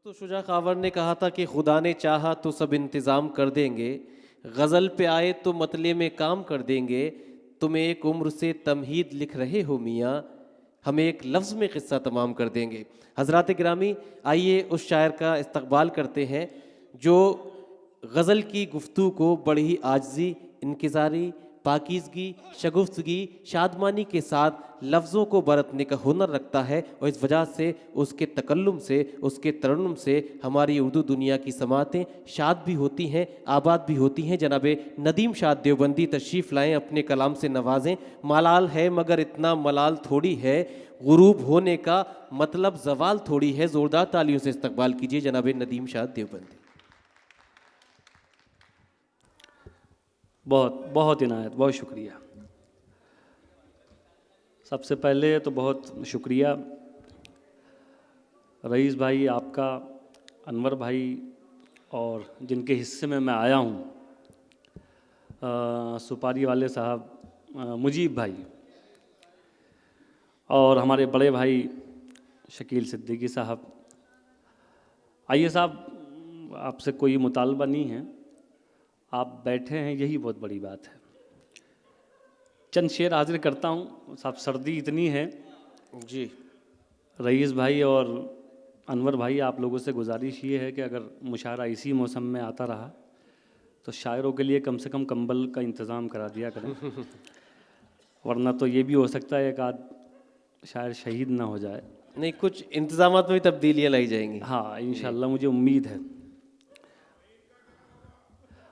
दोस्तों शुजा खावर ने कहा था कि खुदा ने चाहा तो सब इंतज़ाम कर देंगे, गज़ल पे आए तो मतले में काम कर देंगे। तुम एक उम्र से तमहीद लिख रहे हो मियाँ, हमें एक लफ्ज़ में क़िस्सा तमाम कर देंगे। हज़रात गिरामी, आइए उस शायर का इस्तक़बाल करते हैं जो गज़ल की गुफ्तगू को बड़ी आजिज़ी, इनकिसारी, पाकीज़गी, शगुफ्तगी, शादमानी के साथ लफ्ज़ों को बरतने का हुनर रखता है और इस वजह से उसके तकल्लुम से, उसके तरन्नुम से हमारी उर्दू दुनिया की समातें शाद भी होती हैं, आबाद भी होती हैं। जनाबे नदीम शाद देवबंदी तशरीफ़ लाएँ, अपने कलाम से नवाजें। मलाल है मगर इतना मलाल थोड़ी है, गुरूब होने का मतलब जवाल थोड़ी है। ज़ोरदार तालियों से इस्तकबाल कीजिए जनाबे नदीम शाद देवबंदी। बहुत बहुत इनायत, बहुत शुक्रिया। सबसे पहले तो बहुत शुक्रिया रईस भाई आपका, अनवर भाई और जिनके हिस्से में मैं आया हूँ, सुपारी वाले साहब, मुजीब भाई और हमारे बड़े भाई शकील सिद्दीकी साहब। आइए साहब, आपसे कोई मुतालबा नहीं है, आप बैठे हैं यही बहुत बड़ी बात है। चंद शेर हाजिर करता हूँ साहब। सर्दी इतनी है जी, रईस भाई और अनवर भाई, आप लोगों से गुजारिश ये है कि अगर मुशायरा इसी मौसम में आता रहा तो शायरों के लिए कम से कम कंबल का इंतज़ाम करा दिया करें वरना तो ये भी हो सकता है एक आध शायर शहीद ना हो जाए। नहीं, कुछ इंतज़ामात में भी तब्दीलियाँ लाई जाएंगी। हाँ, इंशाल्लाह मुझे उम्मीद है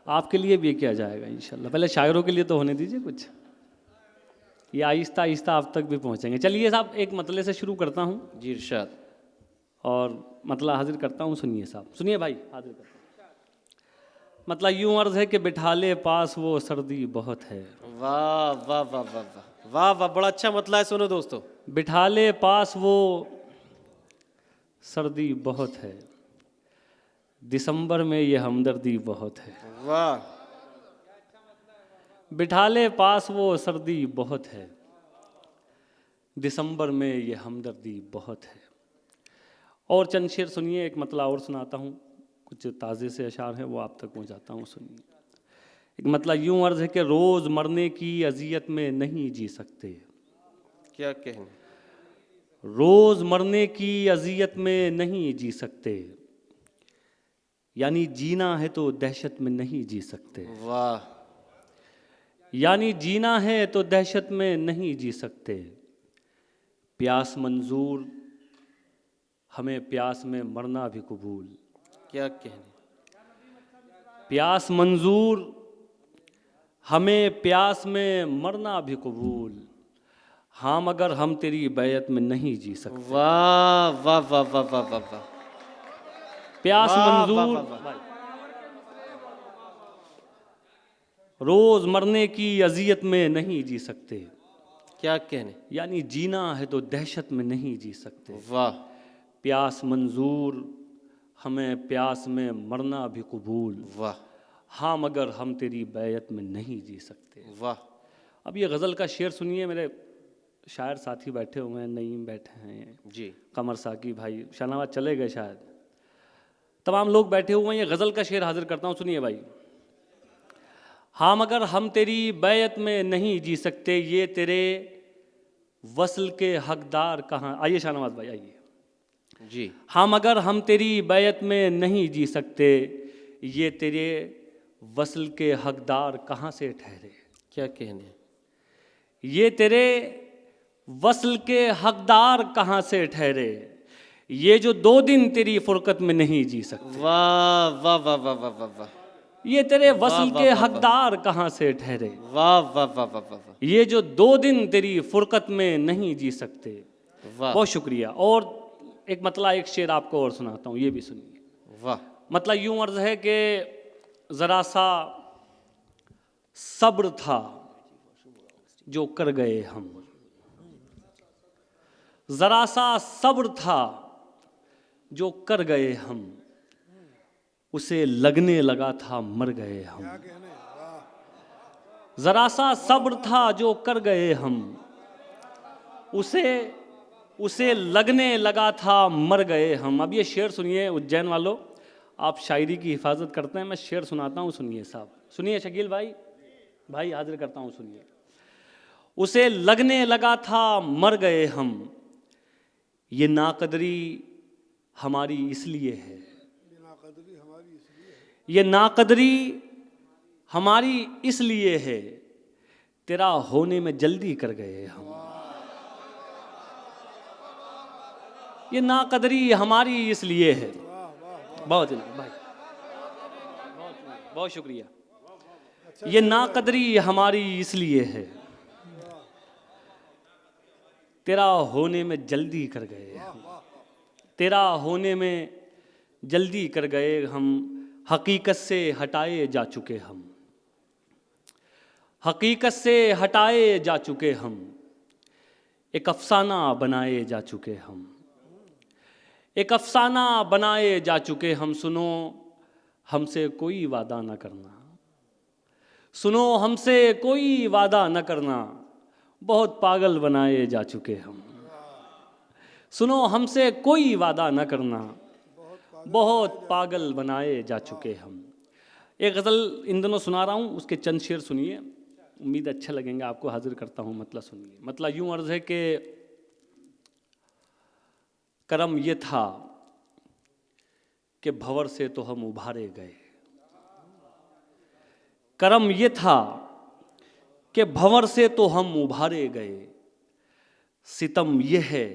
आपके लिए भी किया जाएगा इंशाल्लाह। पहले शायरों के लिए तो होने दीजिए कुछ, ये आहिस्ता आहिस्ता आप तक भी पहुँचेंगे। चलिए साहब, एक मतले से शुरू करता हूँ जी इरशाद। और मतला हाजिर करता हूँ। सुनिए साहब, सुनिए भाई, हाजिर करता हूँ। मतला यूँ अर्ज़ है कि बिठा ले पास वो सर्दी बहुत है। वाह वाह वाह वाह वाह वाह वाह, बड़ा अच्छा मतला है। सुनो दोस्तों, बिठा ले पास वो सर्दी बहुत है, दिसंबर में ये हमदर्दी बहुत है। वाह, बिठा ले पास वो सर्दी बहुत है, दिसंबर में ये हमदर्दी बहुत है। और चंद शेर सुनिए, एक मतला और सुनाता हूँ, कुछ ताज़े से अशार हैं वो आप तक पहुँचाता हूँ, सुनिए। एक मतला यूँ अर्ज़ है कि रोज़ मरने की अजियत में नहीं जी सकते। क्या कहने, रोज़ मरने की अजियत में नहीं जी सकते, यानी जीना है तो दहशत में नहीं जी सकते। वाह, यानी जीना है तो दहशत में नहीं जी सकते। प्यास मंजूर, हमें प्यास में मरना भी कबूल। क्या कहने, प्यास मंजूर, हमें प्यास में मरना भी कबूल। हाँ मगर हम तेरी बैयत में नहीं जी सकते। वाह वाह वाह वाह वाह वाह वाह, प्यास वाह, वाह, मंजूर, वाह, वाह। रोज मरने की अजियत में नहीं जी सकते, क्या कहने, यानी जीना है तो दहशत में नहीं जी सकते। वाह, प्यास मंजूर, हमें प्यास में मरना भी कबूल। वाह हाँ मगर हम तेरी बैयत में नहीं जी सकते। वाह, अब ये गज़ल का शेर सुनिए। मेरे शायर साथी बैठे हुए हैं, नईम बैठे हैं, जी, कमर साकी भाई, शाहनवाज चले गए शायद, तमाम लोग बैठे हुए हैं। ये गज़ल का शेर हाजिर करता हूँ, सुनिए भाई। हाँ मगर हम तेरी बैयत में नहीं जी सकते, ये तेरे वसल के हकदार कहाँ। आइए शाहनवाज भाई, आइए जी, हाँ मगर हम तेरी बैयत में नहीं जी सकते, ये तेरे वसल के हकदार कहाँ से ठहरे। क्या कहने, ये तेरे वसल के हकदार कहाँ से ठहरे, ये जो 2 दिन तेरी फुरकत में नहीं जी सकते। वाह वाह वाह वाह वाह वाह वाह, ये तेरे वसल वाह, के वाह, वाह, हकदार कहाँ से ठहरे, वाह वाह वाह वाह वाह, ये जो 2 दिन तेरी फुरकत में नहीं जी सकते। वाह बहुत शुक्रिया। और एक मतला, एक शेर आपको और सुनाता हूँ, ये भी सुनिए। वाह, मतलब यूं अर्ज है कि ज़रा सा सब्र था जो कर गए हम, ज़रा सा सब्र था जो कर गए हम, उसे लगने लगा था मर गए हम। ज़रा सा सब्र था जो कर गए हम, उसे लगने लगा था मर गए हम। अब ये शेर सुनिए उज्जैन वालों, आप शायरी की हिफाजत करते हैं, मैं शेर सुनाता हूँ, सुनिए साहब, सुनिए शकील भाई, भाई हाजिर करता हूँ, सुनिए। उसे लगने लगा था मर गए हम, ये नाकदरी हमारी इसलिए है, ये नाकदरी हमारी इसलिए है, तेरा होने में जल्दी कर गए हम। ये नाकदरी हमारी इसलिए है। बहुत भाई, बहुत शुक्रिया। ये नाकदरी हमारी इसलिए है, तेरा होने में जल्दी कर गए हम, तेरा होने में जल्दी कर गए हम, हकीकत से हटाए जा चुके हम, हकीकत से हटाए जा चुके हम, एक अफसाना बनाए जा चुके हम, एक अफसाना बनाए जा चुके हम। सुनो हमसे कोई वादा न करना, सुनो हमसे कोई वादा न करना, बहुत पागल बनाए जा चुके हम। सुनो हमसे कोई वादा न करना, बहुत पागल बनाए जा चुके हम। एक गज़ल इन दिनों सुना रहा हूँ, उसके चंद शेर सुनिए, उम्मीद अच्छे लगेंगे आपको, हाजिर करता हूँ, मतलब सुनिए। मतलब यूँ अर्ज़ है कि करम ये था कि भंवर से तो हम उभारे गए, करम ये था कि भंवर से तो हम उभारे गए, सितम ये है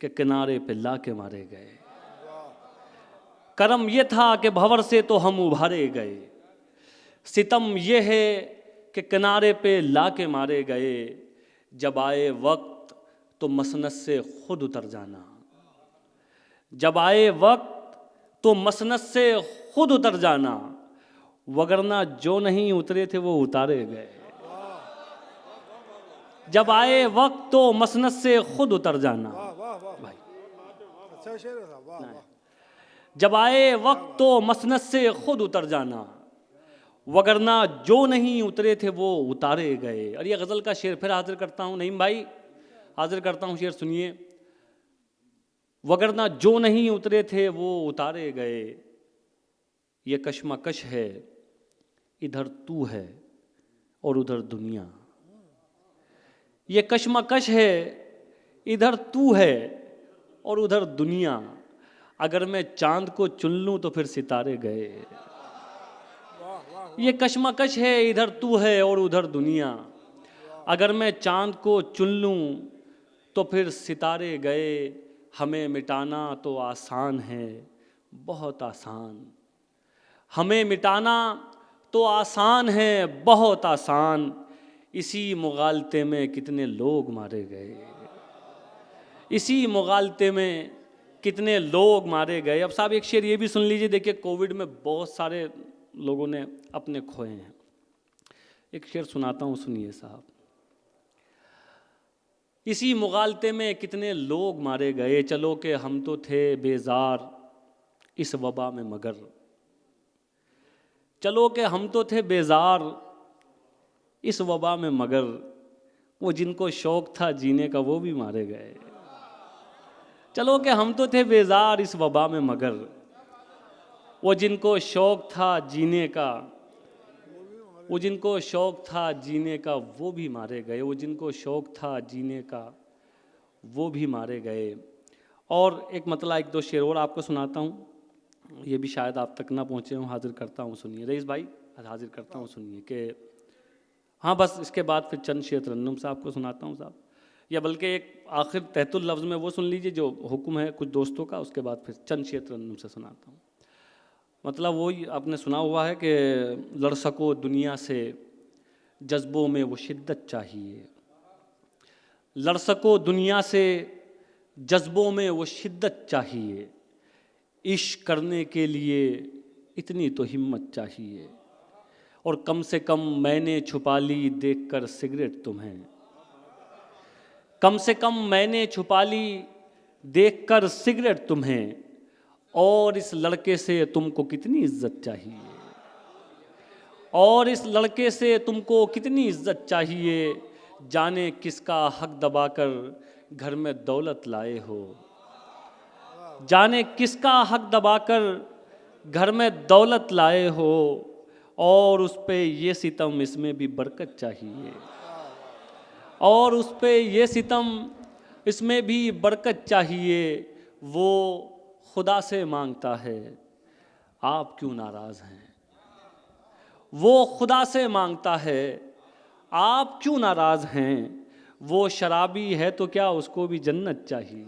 कि किनारे पे लाके मारे गए। करम ये था कि भंवर से तो हम उभारे गए, सितम ये है कि किनारे पे लाके मारे गए, जब आए वक्त तो मसनद से खुद उतर जाना, जब आए वक्त तो मसनद से खुद उतर जाना, वगरना जो नहीं उतरे थे वो उतारे गए। जब आए वक्त तो मसनद से खुद उतर जाना, भाई अच्छा शेर था, वाह वाह। जब आए वक्त तो मसनद से खुद उतर जाना, वगरना जो नहीं उतरे थे वो उतारे गए। और ये गज़ल का शेर फिर हाजिर करता हूँ, नईम भाई हाजिर करता हूँ, शेर सुनिए। वगरना जो नहीं उतरे थे वो उतारे गए, ये कशमकश है इधर तू है और उधर दुनिया, ये कशमकश है इधर तू है और उधर दुनिया, अगर मैं चांद को चुन लूं तो फिर सितारे गए। ये कशमकश है इधर तू है और उधर दुनिया, अगर मैं चांद को चुन लूं तो फिर सितारे गए। हमें मिटाना तो आसान है, बहुत आसान, हमें मिटाना तो आसान है, बहुत आसान, इसी मुगालते में कितने लोग मारे गए, इसी मुगालते में कितने लोग मारे गए। अब साहब एक शेर ये भी सुन लीजिए, देखिए कोविड में बहुत सारे लोगों ने अपने खोए हैं, एक शेर सुनाता हूँ, सुनिए साहब। इसी मुगालते में कितने लोग मारे गए, चलो कि हम तो थे बेजार इस वबा में मगर, चलो कि हम तो थे बेजार इस वबा में मगर, वो जिनको शौक था जीने का वो भी मारे गए। चलो कि हम तो थे बेजार इस वबा में मगर, वो जिनको शौक था जीने का, वो जिनको शौक था जीने का वो भी मारे गए, वो जिनको शौक था जीने का वो भी मारे गए। और एक मतलब एक दो शेर और आपको सुनाता हूँ, ये भी शायद आप तक ना पहुँचे हों, हाजिर करता हूँ, सुनिए। रईस भाई हाजिर करता हूँ, सुनिए कि हाँ बस इसके बाद फिर चंद शेर तरन्नुम साहब को सुनाता हूँ साहब, या बल्कि एक आखिर तहतुल लफ्ज़ में वो सुन लीजिए जो हुक्म है कुछ दोस्तों का, उसके बाद फिर चंद शेर तरन्नुम से सुनाता हूँ। मतलब वही आपने सुना हुआ है कि लड़ सको दुनिया से जज्बों में वो शिद्दत चाहिए, लड़ सको दुनिया से जज्बों में वो शिद्दत चाहिए, इश्क करने के लिए इतनी तो हिम्मत चाहिए, और कम से कम मैंने छुपा ली देखकर सिगरेट तुम्हें, कम से कम मैंने छुपा ली देखकर सिगरेट तुम्हें, और इस लड़के से तुमको कितनी इज्जत चाहिए, और इस लड़के से तुमको कितनी इज्जत चाहिए, जाने किसका हक दबाकर घर में दौलत लाए हो। जाने किसका हक दबाकर घर में दौलत लाए हो, और उस पे ये सितम इसमें भी बरकत चाहिए, और उस पे ये सितम इसमें भी बरकत चाहिए। वो खुदा से मांगता है, आप क्यों नाराज़ हैं। वो खुदा से मांगता है, आप क्यों नाराज़ हैं। वो शराबी है तो क्या उसको भी जन्नत चाहिए।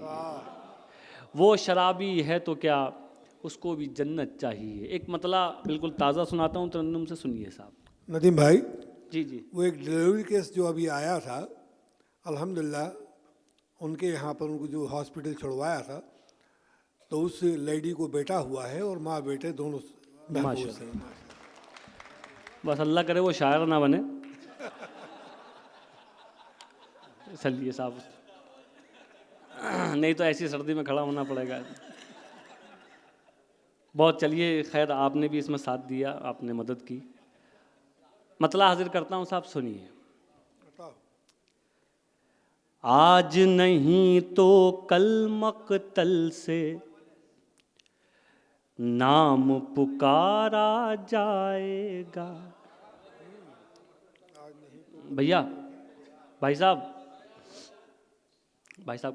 वो शराबी है तो क्या उसको भी जन्नत चाहिए। एक मतला बिल्कुल ताज़ा सुनाता हूँ, तरन्नुम से सुनिए साहब। नदीम भाई, जी जी। वो एक डिलीवरी केस जो अभी आया था, अल्हम्दुलिल्लाह उनके यहाँ पर उनको जो हॉस्पिटल छुड़वाया था, तो उस लेडी को बेटा हुआ है और माँ बेटे दोनों महफूज हैं। बस अल्लाह करे वो शायर ना बने। चलिए साहब, नहीं तो ऐसी सर्दी में खड़ा होना पड़ेगा। बहुत, चलिए खैर, आपने भी इसमें साथ दिया, आपने मदद की। मतला हाजिर करता हूँ साहब, सुनिए। आज नहीं तो कल मकतल से नाम पुकारा जाएगा। भैया, भाई साहब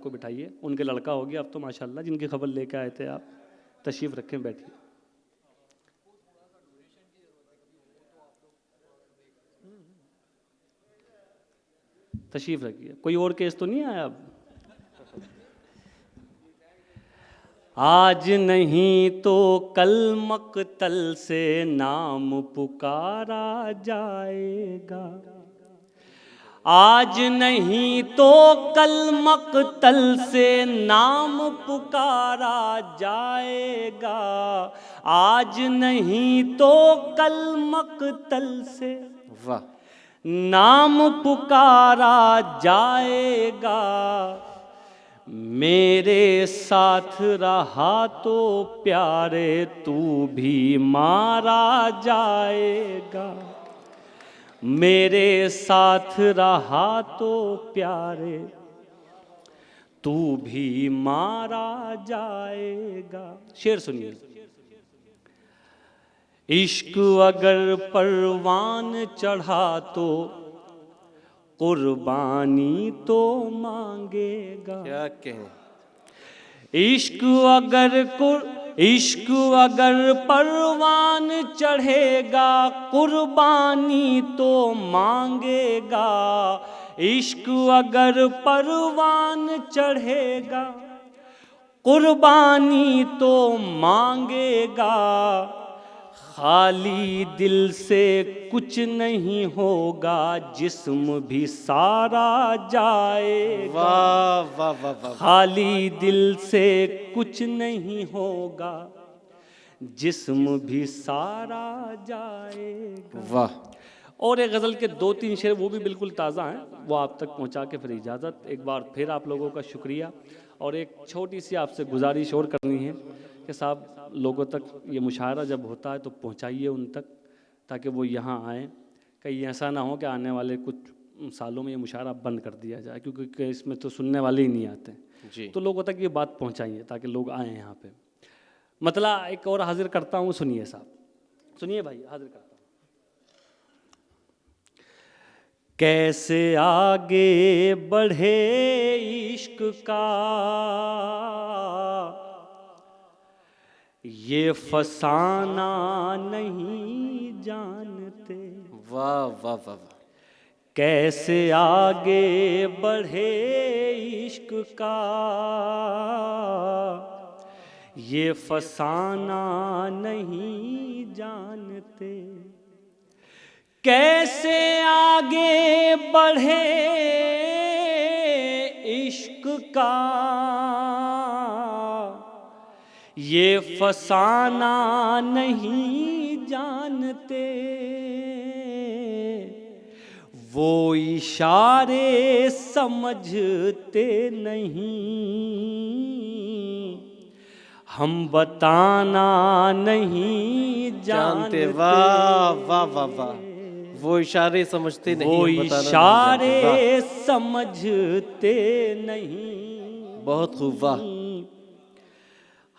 को बिठाइए। उनके लड़का हो गया अब तो माशाल्लाह, जिनकी खबर लेके आए थे आप। तशरीफ रखें, बैठिए। तशरीफ रखिए। कोई और केस तो नहीं आया अब? आज नहीं तो कल मकतल से नाम पुकारा जाएगा। आज नहीं तो कल मकतल से नाम पुकारा जाएगा। आज नहीं तो कल मकतल से वाह, नाम पुकारा जाएगा। मेरे साथ रहा तो प्यारे तू भी मारा जाएगा। मेरे साथ रहा तो प्यारे तू भी मारा जाएगा। शेर सुनिए। इश्क अगर परवान चढ़ा तो कुर्बानी तो मांगेगा। क्या कहें। इश्क अगर परवान चढ़ेगा कुर्बानी तो मांगेगा। इश्क अगर परवान चढ़ेगा कुर्बानी तो मांगेगा। खाली दिल से कुछ नहीं होगा, जिस्म भी सारा जाएगा। वाह वाह वाह वाह। खाली दिल से कुछ नहीं होगा, जिस्म भी सारा जाएगा। वाह। और एक गज़ल के 2-3 शेर वो भी बिल्कुल ताज़ा हैं, वो आप तक पहुंचा के फिर इजाज़त। एक बार फिर आप लोगों का शुक्रिया, और एक छोटी सी आपसे गुजारिश और करनी है कि साहब लोगों तक ये मुशायरा जब होता है तो पहुंचाइए उन तक, ताकि वो यहाँ आएँ। कहीं ऐसा ना हो कि आने वाले कुछ सालों में ये मुशायरा बंद कर दिया जाए, क्योंकि इसमें तो सुनने वाले ही नहीं आते जी। तो लोगों तक ये बात पहुंचाइए ताकि लोग आएँ यहाँ पे। मतला एक और हाजिर करता हूँ, सुनिए साहब, सुनिए भाई, हाजिर करता हूँ। कैसे आगे बढ़े इश्क का ये फसाना नहीं जानते। वाह वाह वाह वाह। कैसे आगे बढ़े इश्क का ये फसाना नहीं जानते। कैसे आगे बढ़े इश्क का ये फसाना नहीं जानते। वो इशारे समझते नहीं, हम बताना नहीं जानते। वाह वाह वाह वाह वो इशारे समझते नहीं वो हैं, बताना नहीं इशारे जानते। समझते नहीं, वाह, बहुत खूब, वाह।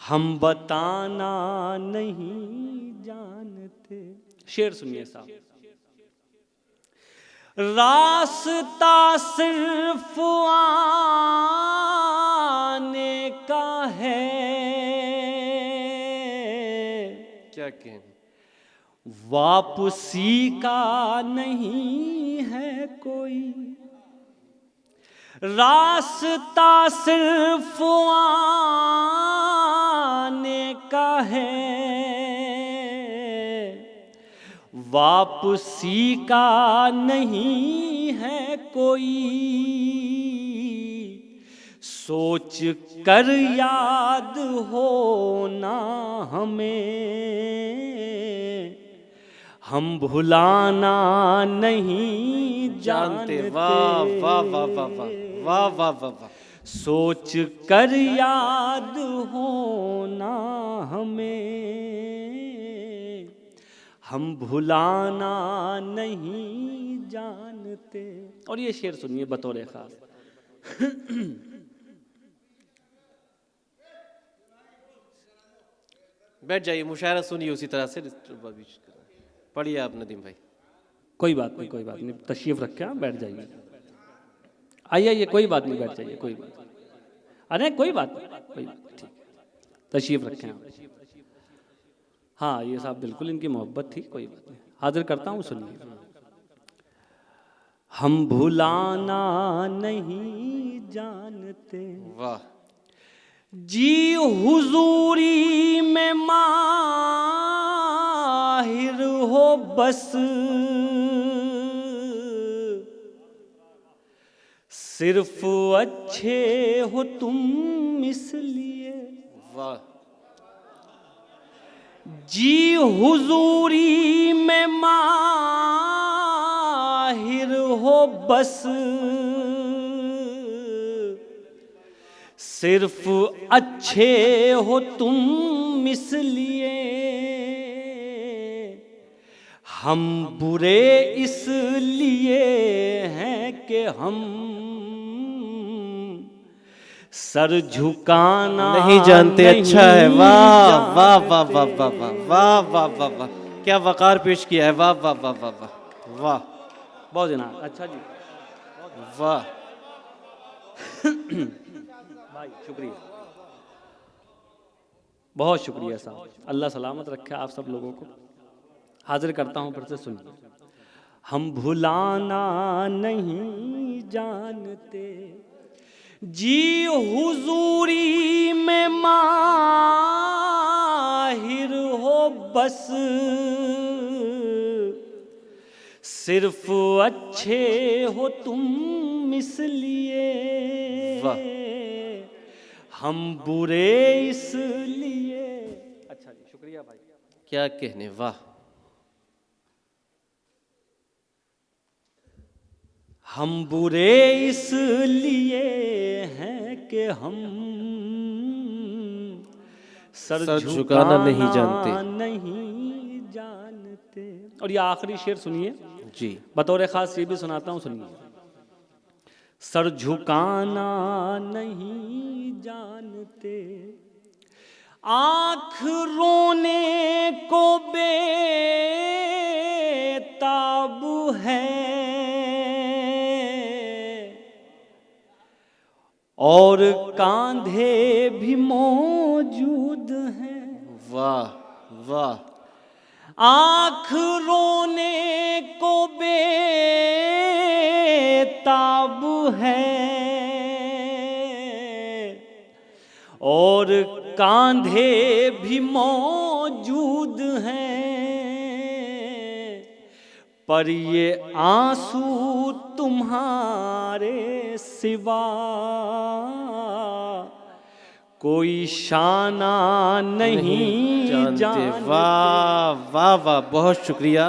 हम बताना नहीं जानते। शेर सुनिए साहब। रास्ता सिर्फ आने का है, क्या कहने, वापसी का नहीं है कोई। रास्ता सिर्फ आने का है, वापसी का नहीं है कोई। सोच कर याद होना हमें, हम भुलाना नहीं जानते। वाह वाह वाह वाह वाह वाह वाह वाह वाह। सोच कर याद होना हमें, हम भुलाना नहीं जानते। और ये शेर सुनिए बतौर खास। बैठ जाइए, मुशायरा सुनिए उसी तरह से। पढ़िए आप नदीम भाई। कोई बात नहीं, कोई बात नहीं, तशरीफ रखें आप, बैठ जाइए। आइए आइए, कोई बात नहीं, बैठ जाइए, कोई बात नहीं। अरे कोई बात नहीं, कोई बात नहीं, ठीक है, तशरीफ रखें आप। हाँ ये साहब बिल्कुल, इनकी मोहब्बत थी, कोई बात नहीं, हाजिर करता हूँ, सुनिए। हम भुलाना नहीं जानते, वाह, जी हुजूरी में माहिर हो बस, सिर्फ अच्छे हो तुम इसलिए। वाह, जी हुजूरी में माहिर हो बस, सिर्फ अच्छे हो तुम इसलिए। हम बुरे इसलिए हैं कि हम सर झुकाना नहीं जानते। अच्छा है, नहीं वाह वाह जानते। वाह वाह वाह वाह वाह वाह वाह वाह, क्या वकार पेश किया है, वाह वाह वाह वाह वाह वाह बहुत जनाब, अच्छा जी, वाह। भाई शुक्रिया, बहुत शुक्रिया साहब, अल्लाह सलामत रखे आप सब लोगों को। हाजिर करता हूँ फिर से, सुनिए। हम भुलाना नहीं जानते, जी हुजूरी में माहिर हो बस, सिर्फ अच्छे हो तुम इसलिए। वाह। हम बुरे इसलिए। अच्छा जी, शुक्रिया भाई। क्या कहने, वाह। हम बुरे इसलिए हैं कि हम सर झुकाना नहीं जानते। नहीं जानते। और ये आखिरी शेर सुनिए जी, बतौर खास, ये भी सुनाता हूँ, सुनिए। सर झुकाना नहीं जानते, आँख रोने को बेताब है, और कांधे भी मौजूद हैं। वाह वाह, आँख रोने को बेताब है, और कांधे भी मौजूद हैं, पर ये आंसू तुम्हारे सिवा कोई शाना नहीं जानते। वाह वाह वाह, बहुत शुक्रिया।